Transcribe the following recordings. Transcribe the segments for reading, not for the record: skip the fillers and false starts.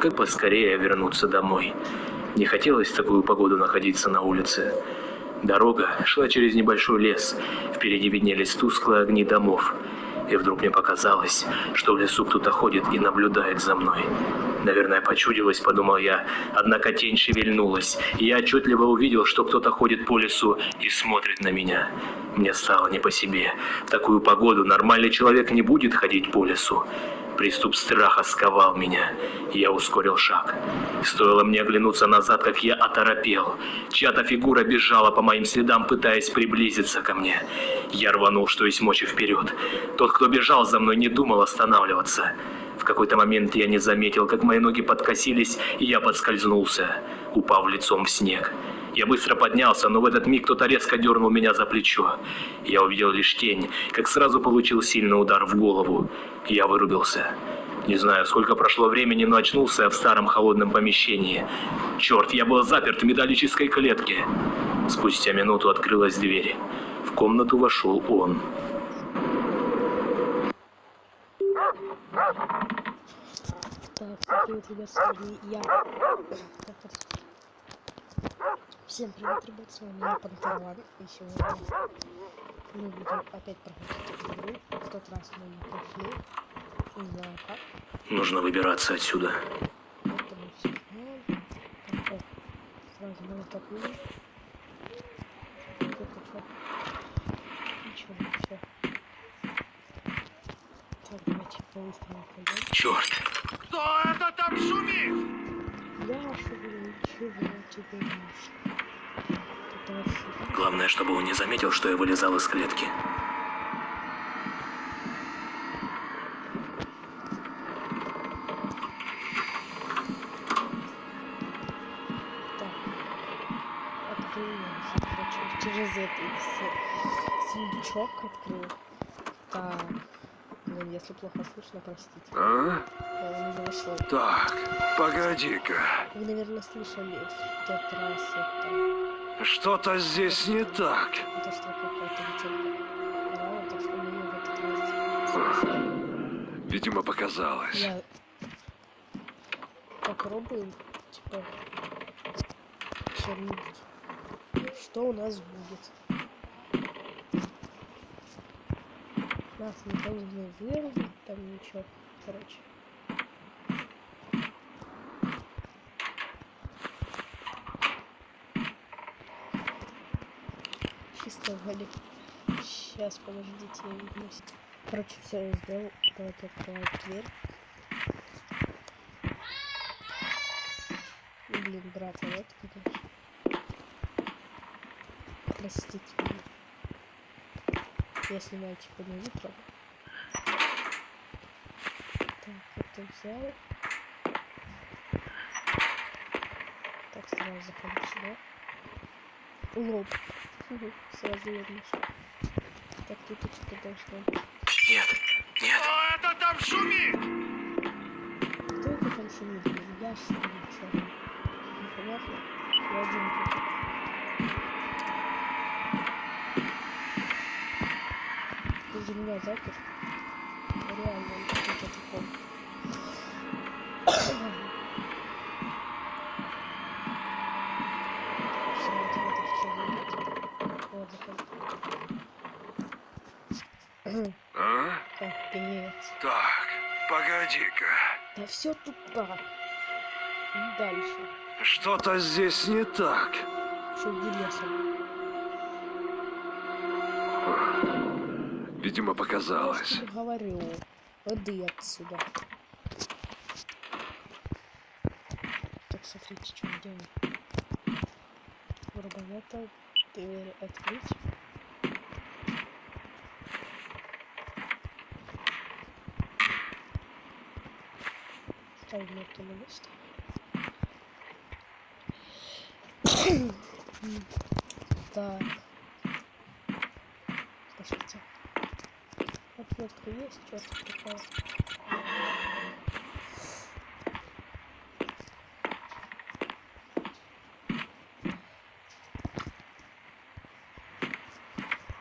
как поскорее вернуться домой. Не хотелось в такую погоду находиться на улице. Дорога шла через небольшой лес, впереди виднелись тусклые огни домов. И вдруг мне показалось, что в лесу кто-то ходит и наблюдает за мной. Наверное, почудилось, подумал я, однако тень шевельнулась, и я отчетливо увидел, что кто-то ходит по лесу и смотрит на меня. Мне стало не по себе. В такую погоду нормальный человек не будет ходить по лесу. Приступ страха сковал меня. Я ускорил шаг. Стоило мне оглянуться назад, как я оторопел. Чья-то фигура бежала по моим следам, пытаясь приблизиться ко мне. Я рванул, что есть мочи, вперед. Тот, кто бежал за мной, не думал останавливаться. В какой-то момент я не заметил, как мои ноги подкосились, и я подскользнулся, упав лицом в снег. Я быстро поднялся, но в этот миг кто-то резко дернул меня за плечо. Я увидел лишь тень, как сразу получил сильный удар в голову. Я вырубился. Не знаю, сколько прошло времени, но очнулся я в старом холодном помещении. Черт, я был заперт в металлической клетке. Спустя минуту открылась дверь. В комнату вошел он. Так, привет, ребят, с вами я. Всем привет, ребят, с вами я, Пантерван. И сегодня мы будем опять проходить эту игру. В тот раз мы не прошли. Не знаю как. Нужно выбираться отсюда. Это мы все знаем. Так, сразу мы атакуем. Это что? Ничего, все. Так, давайте по-быстрому пойдем. Черт! Кто это там шумит? Я шевелю, чего тебе нужно? Главное, чтобы он не заметил, что я вылезал из клетки. Через этот сундучок открыл. Так, блин, если плохо слышно, простите. Не зашло. Так, погоди-ка. Вы, наверное, слышали в тот раз это. Что-то здесь не так. Это что какая-то летела. Так что мы в этот раз слышали. Видимо, показалось. Я попробую, типа, что-нибудь. Что у нас будет? Нас не должны вырвать, там ничего, короче. Чисто вали. Сейчас, подождите, я вернусь. Короче, все я сделал. Давайте откроем дверь. Блин, брат, а вот конечно. Простите меня. Я снимаю типа на утро. Так, это взял. Так, сразу заходим сюда. Лоб. Сразу вернусь. Так, тут что-то должно быть. Нет, нет. Кто это там шумит? Кто это там шумит? Блин, я шумит, что? Непонятно. Я один тут. Ты же меня запер. Реально, он какой-то такой. Все, вот это все выйдет. Вот, заходи. А? Капец. Так, погоди-ка. Да все тут так. И дальше. Что-то здесь не так. Что где лесом? Видимо, показалось. Я тебе говорю. Воды отсюда. Так, смотрите, что мы делаем. Врубаем это. Дверь открыть. Ставим это на место. Так. Пошлите. Отвертка есть, что-то такое.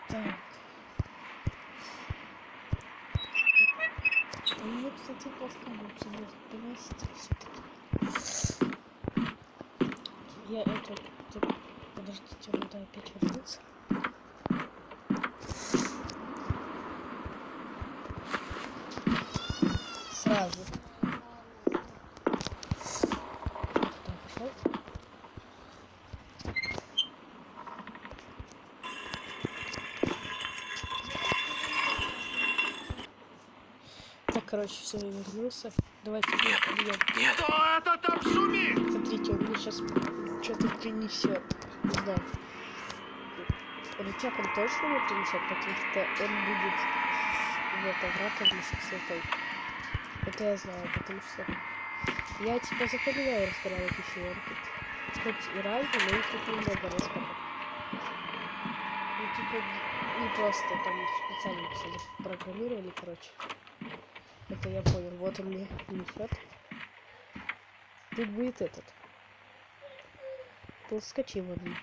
Так. У меня, кстати, плохо будет доносить все-таки. Я это... Подождите, надо опять вернуться. Сразу. Так, пошел. Так, короче, все, я вернулся. Давайте бьем. Нет. Кто это там шумит? Смотрите, он мне сейчас что-то принесет. Не знаю. Рычаг он точно не принесет, потому что он будет в этом раковине с этой. Это я знаю, потому что я типа запоминаю распорядок пещерки. Хоть и разные, но их тут немного распорядок. Ну типа не просто там специально все программировали, короче. Это я понял. Вот он мне несет. Тут будет этот. Толскачи воды.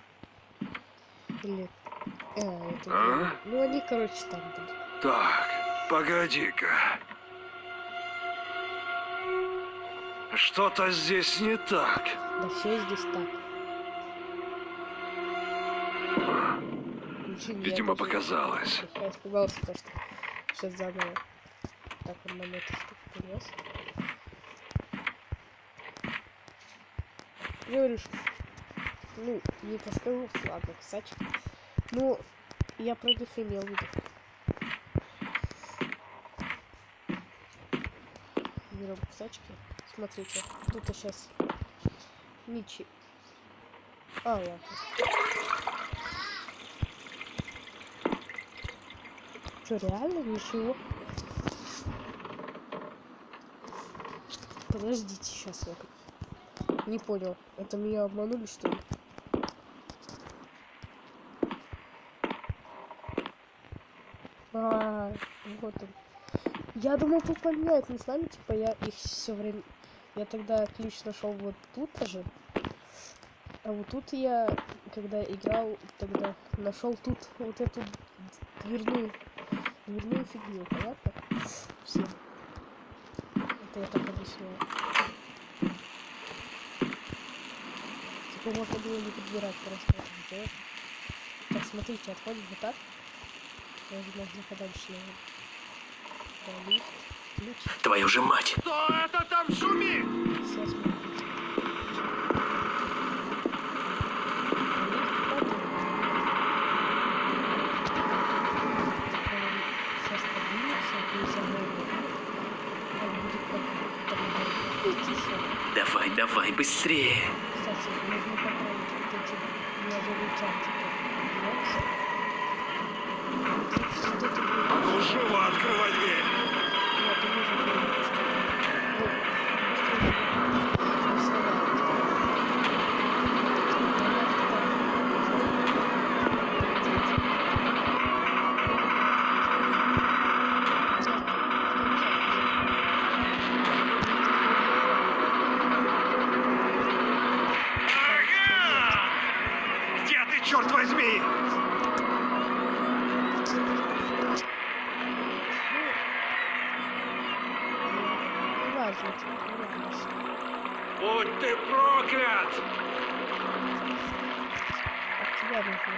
Или... это... А? Ну они, короче, там будут. Так, погоди-ка. Что-то здесь не так. Да все здесь так. Ничего, я Видимо, даже- показалось. Я испугался, то, что сейчас заново. Так, он нам эту штуку принес. Говоришь, ну, не подскажу, ладно, кстати. Ну, я про них имел в виду. Берем кусачки. Смотрите, тут сейчас ничего. А, ладно. Что, реально ничего? Подождите, сейчас я не понял. Это меня обманули, что ли? Вот он. Я думал, тут поменяют, не знали, типа я их все время. Я тогда ключ нашел вот тут же. А вот тут я, когда играл, тогда нашел тут вот эту дверную фигню, понятно? Все. Это я так объясняю. Типа можно было не подбирать, просто это сделать. Так, смотрите, отходим вот так. Можно подальше, наверное. Да, лифт. Ключ. Твою же мать. Кто это там шумит? Все, смотрите. Сейчас поднимется, и замерзнет. Он будет как-то Давай, давай, быстрее. Кстати, нужно поправить вот эти неодолетят, типа, бьется. Вот это будет... А ну живо открывай дверь. Нет, он уже появится. Ну, быстрее рисовать. Ага! Где ты, черт возьми? Важно, типа, важно. Будь ты проклят! От тебя нужно.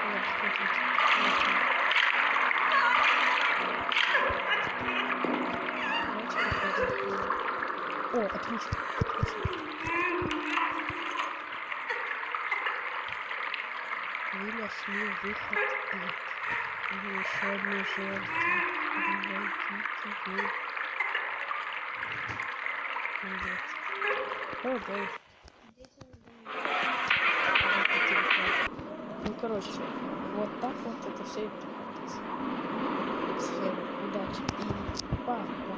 Вот, смотрите. Давайте попробуем. О, отлично. Вы нашли выход и еще одну жертву. Найдите вы. О, да. Ну, короче, вот так вот это все и проходит. Всем удачи и пока.